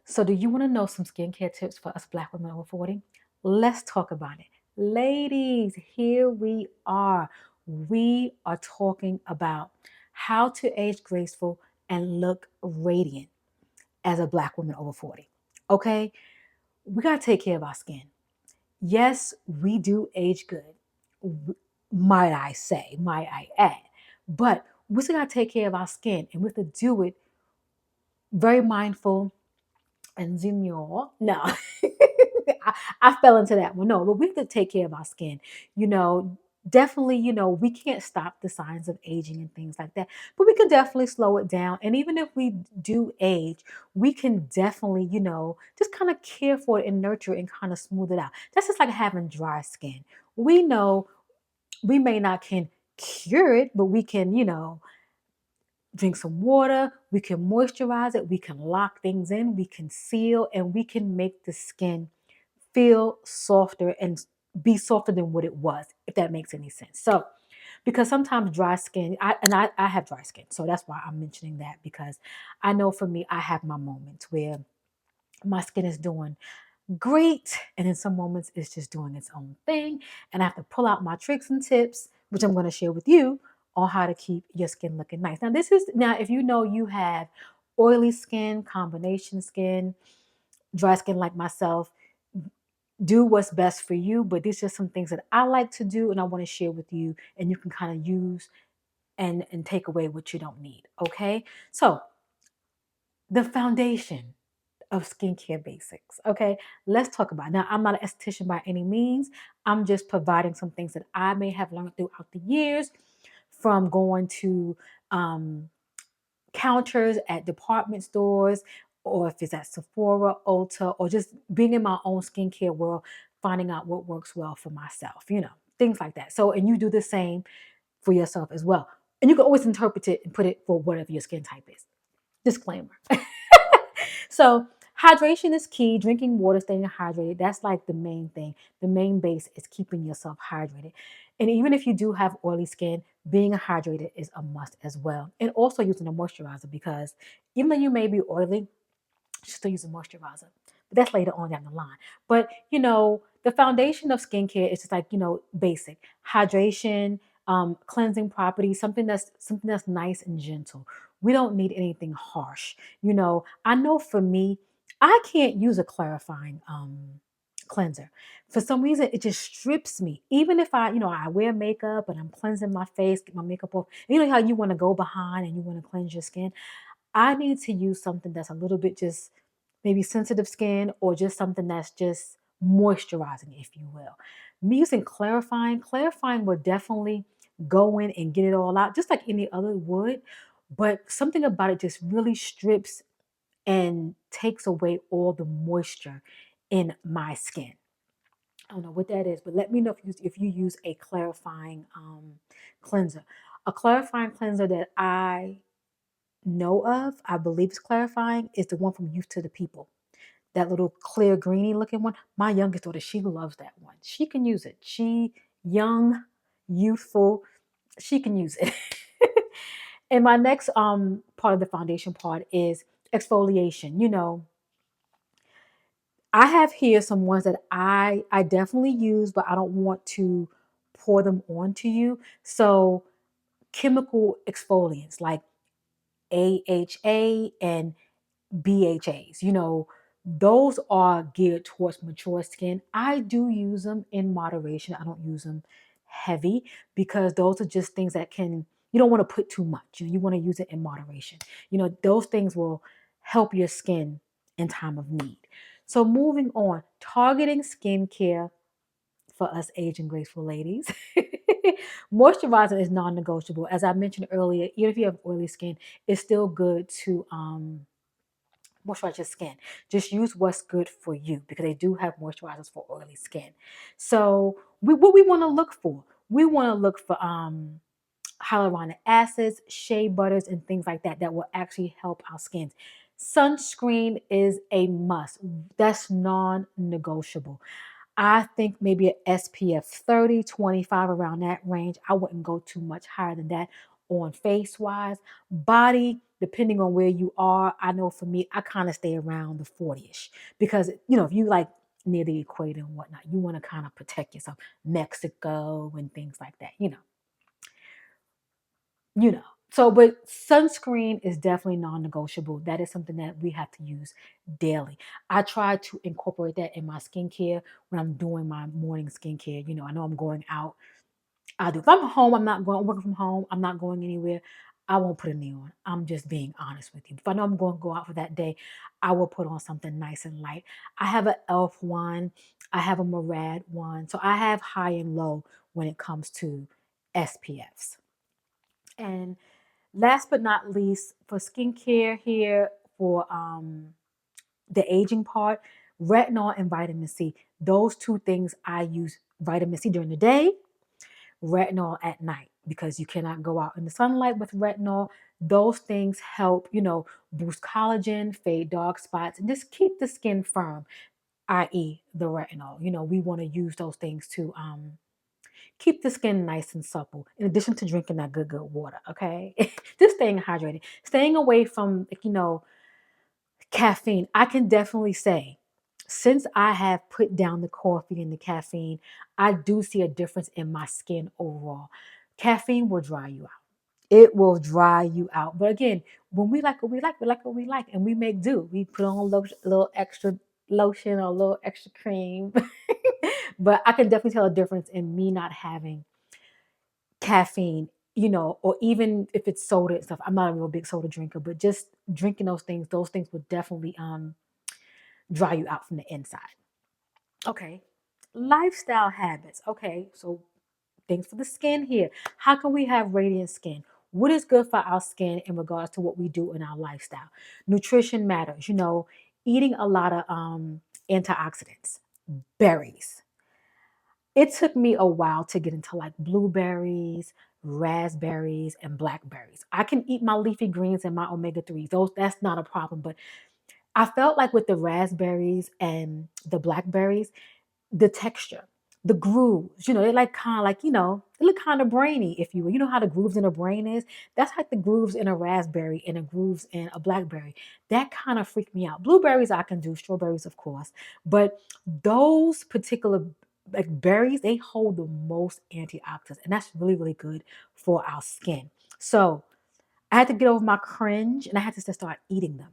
So do you want to know some skincare tips for us Black women over 40? Let's talk about it. Ladies, here we are. We are talking about how to age graceful and look radiant as a Black woman over 40. Okay? We got to take care of our skin. Yes, we do age good, might I say, might I add. But we still got to take care of our skin, and we have to do it very mindful and demure. No, I fell into that one. No, but we have to take care of our skin. You know, definitely, we can't stop the signs of aging and things like that, but we can definitely slow it down. And even if we do age, we can definitely, just kind of care for it and nurture it and kind of smooth it out. That's just like having dry skin. We know we may not can cure it, but we can, drink some water, we can moisturize it, we can lock things in, we can seal, and we can make the skin feel softer and be softer than what it was, if that makes any sense. So, because sometimes dry skin, I have dry skin, so that's why I'm mentioning that, because I know for me, I have my moments where my skin is doing great, and in some moments it's just doing its own thing, and I have to pull out my tricks and tips, which I'm going to share with you, on how to keep your skin looking nice. Now if you know you have oily skin, combination skin, dry skin like myself, do what's best for you, but these are some things that I like to do and I want to share with you, and you can kind of use and take away what you don't need. Okay, so the foundation of skincare basics. Okay, let's talk about it. Now, I'm not an esthetician by any means. I'm just providing some things that I may have learned throughout the years from going to um, counters at department stores, or if it's at Sephora, Ulta, or just being in my own skincare world, finding out what works well for myself, things like that. So, and you do the same for yourself as well. And you can always interpret it and put it for whatever your skin type is. Disclaimer. So hydration is key. Drinking water, staying hydrated. That's like the main thing. The main base is keeping yourself hydrated. And even if you do have oily skin, being hydrated is a must as well. And also using a moisturizer, because even though you may be oily, you should still use a moisturizer. But that's later on down the line. But the foundation of skincare is just like, basic hydration, cleansing properties, something that's nice and gentle. We don't need anything harsh. I know for me, I can't use a clarifying cleanser. For some reason, it just strips me. Even if I wear makeup and I'm cleansing my face, get my makeup off. You know how you want to go behind and you want to cleanse your skin. I need to use something that's a little bit just maybe sensitive skin, or just something that's just moisturizing, if you will. Me using clarifying will definitely go in and get it all out, just like any other would. But something about it just really strips and takes away all the moisture in my skin. I don't know what that is, but let me know if you use a clarifying cleanser. A clarifying cleanser that I know of, I believe is clarifying, is the one from Youth to the People. That little clear greeny looking one. My youngest daughter, she loves that one. She can use it. She young, youthful, she can use it. And my next part of the foundation part is exfoliation. I have here some ones that I definitely use, but I don't want to pour them onto you. So chemical exfoliants like AHA and BHAs, those are geared towards mature skin. I do use them in moderation. I don't use them heavy, because those are just things that you don't want to put too much. You want to use it in moderation. Those things will help your skin in time of need. So moving on, targeting skincare for us aging graceful ladies. Moisturizing is non-negotiable. As I mentioned earlier, even if you have oily skin, it's still good to moisturize your skin. Just use what's good for you, because they do have moisturizers for oily skin. So what we want to look for, we want to look for hyaluronic acids, shea butters, and things like that will actually help our skins. Sunscreen is a must. That's non-negotiable. I think maybe an SPF 30, 25, around that range. I wouldn't go too much higher than that on face wise. Body, depending on where you are. I know for me, I kind of stay around the 40-ish because, if you like near the equator and whatnot, you want to kind of protect yourself. Mexico and things like that, you know. So, but sunscreen is definitely non-negotiable. That is something that we have to use daily. I try to incorporate that in my skincare when I'm doing my morning skincare. I know I'm going out. I do. If I'm home, I'm working from home, I'm not going anywhere. I won't put any on. I'm just being honest with you. If I know I'm going to go out for that day, I will put on something nice and light. I have an e.l.f. one. I have a Murad one. So I have high and low when it comes to SPFs. And last but not least, for skincare here, for the aging part, retinol and vitamin C. Those two things I use. Vitamin C during the day, retinol at night, because you cannot go out in the sunlight with retinol. Those things help, boost collagen, fade dark spots, and just keep the skin firm, i.e., the retinol. We want to use those things to keep the skin nice and supple, in addition to drinking that good water, okay? Just staying hydrated, staying away from, caffeine. I can definitely say, since I have put down the coffee and the caffeine, I do see a difference in my skin overall. Caffeine will dry you out. It will dry you out. But again, when we like what we like, we like what we like, and we make do. We put on a little extra lotion or a little extra cream. But I can definitely tell a difference in me not having caffeine, or even if it's soda and stuff. I'm not a real big soda drinker, but just drinking those things would definitely dry you out from the inside. Okay. Lifestyle habits. Okay. So things for the skin here. How can we have radiant skin? What is good for our skin in regards to what we do in our lifestyle? Nutrition matters, eating a lot of antioxidants, berries. It took me a while to get into like blueberries, raspberries, and blackberries. I can eat my leafy greens and my omega 3s. That's not a problem. But I felt like with the raspberries and the blackberries, the texture, the grooves, they like kind of like, they look kind of brainy, if you will. You know how the grooves in a brain is? That's like the grooves in a raspberry and the grooves in a blackberry. That kind of freaked me out. Blueberries I can do, strawberries, of course. But those particular like berries, they hold the most antioxidants. And that's really, really good for our skin. So I had to get over my cringe and I had to just start eating them.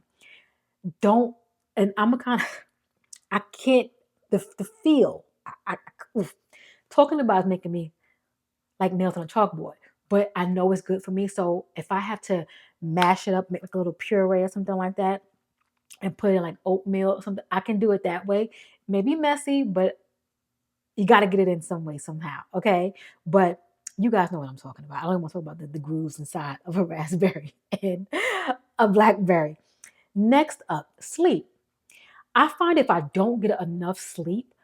Don't, and I'm a kind of, I can't, the feel, oof. Talking about is making me like nails on a chalkboard, but I know it's good for me. So if I have to mash it up, make like a little puree or something like that, and put in like oatmeal or something, I can do it that way. Maybe messy, but you got to get it in some way, somehow. Okay. But you guys know what I'm talking about. I don't want to talk about the grooves inside of a raspberry and a blackberry. Next up, sleep. I find if I don't get enough sleep,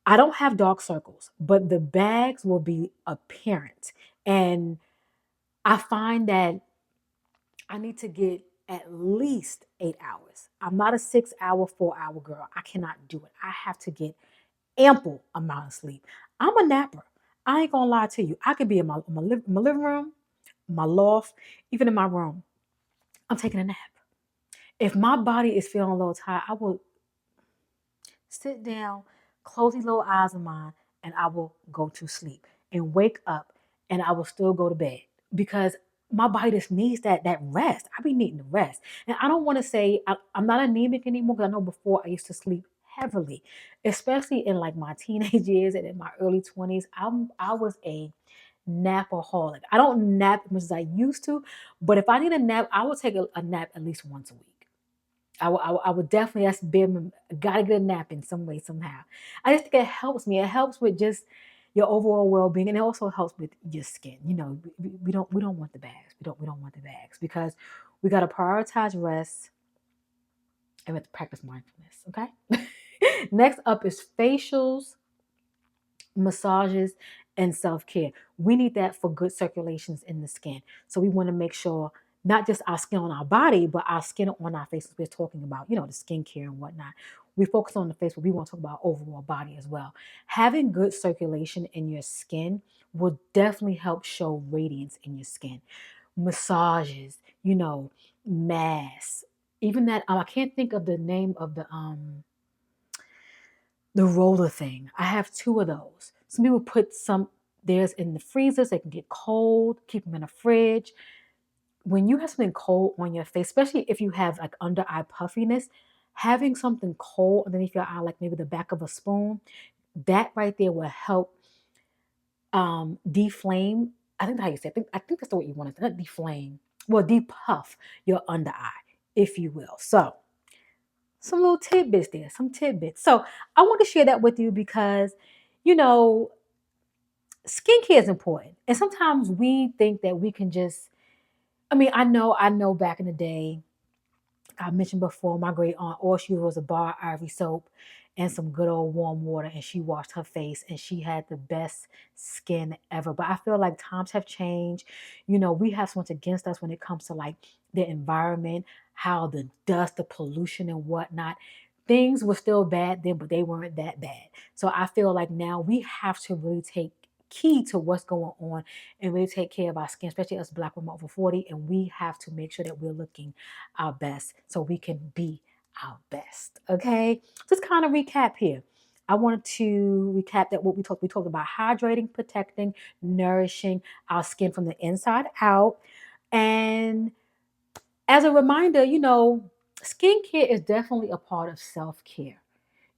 I don't have dark circles, but the bags will be apparent. And I find that I need to get at least 8 hours. I'm not a 6 hour, 4 hour girl. I cannot do it. I have to get ample amount of sleep. I'm a napper. I ain't gonna lie to you. I could be in my living room, my loft, even in my room. I'm taking a nap. If my body is feeling a little tired, I will sit down, close these little eyes of mine, and I will go to sleep and wake up and I will still go to bed because my body just needs that rest. I be needing the rest. And I don't want to say I'm not anemic anymore because I know before I used to sleep heavily, especially in like my teenage years and in my early 20s. I was a napaholic. I don't nap as much as I used to, but if I need a nap, I will take a nap at least once a week. I would definitely, that's been, gotta get a nap in some way, somehow. I just think it helps me. It helps with just your overall well-being, and it also helps with your skin. We don't want the bags. We don't want the bags because we gotta prioritize rest and we have to practice mindfulness. Okay. Next up is facials, massages, and self-care. We need that for good circulations in the skin. So we want to make sure not just our skin on our body, but our skin on our faces. We're talking about, the skincare and whatnot. We focus on the face, but we want to talk about overall body as well. Having good circulation in your skin will definitely help show radiance in your skin. Massages, mask. Even that, I can't think of the name of the roller thing. I have two of those. Some people put some theirs in the freezers. They can get cold. Keep them in a fridge. When you have something cold on your face, especially if you have like under eye puffiness, having something cold underneath your eye, like maybe the back of a spoon, that right there will help deflame. I think that's how you say it. I think that's the way you want to say it. Not deflame. Well, depuff your under eye, if you will. So some little tidbits there, some tidbits. So I want to share that with you because, you know, skincare is important. And sometimes we think that we can just, I know back in the day, I mentioned before, my great aunt, all she was a bar ivory soap and some good old warm water, and she washed her face, and she had the best skin ever. But I feel like times have changed. We have so much against us when it comes to like the environment, how the dust, the pollution, and whatnot. Things were still bad then, but they weren't that bad. So I feel like now we have to really take key to what's going on and really take care of our skin, especially us black women over 40. And we have to make sure that we're looking our best so we can be our best. Okay, just kind of recap here. I wanted to recap that what we talked about hydrating, protecting, nourishing our skin from the inside out. And as a reminder, skincare is definitely a part of self-care.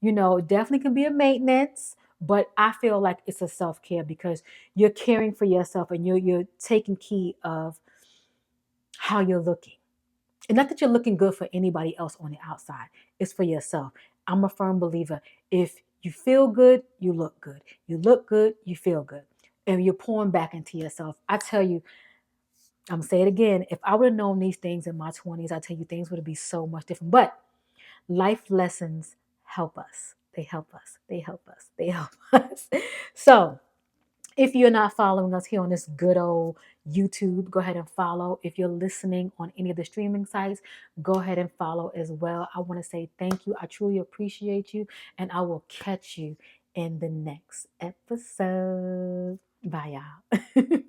It definitely can be a maintenance, but I feel like it's a self-care because you're caring for yourself and you're taking key of how you're looking. And not that you're looking good for anybody else on the outside, it's for yourself. I'm a firm believer. If you feel good, you look good. You look good, you feel good. And you're pouring back into yourself. I tell you, I'm gonna say it again. If I would have known these things in my 20s, I tell you things would be so much different. But life lessons help us. They help us. They help us. They help us. So if you're not following us here on this good old YouTube, go ahead and follow. If you're listening on any of the streaming sites, go ahead and follow as well. I want to say thank you. I truly appreciate you, and I will catch you in the next episode. Bye, y'all.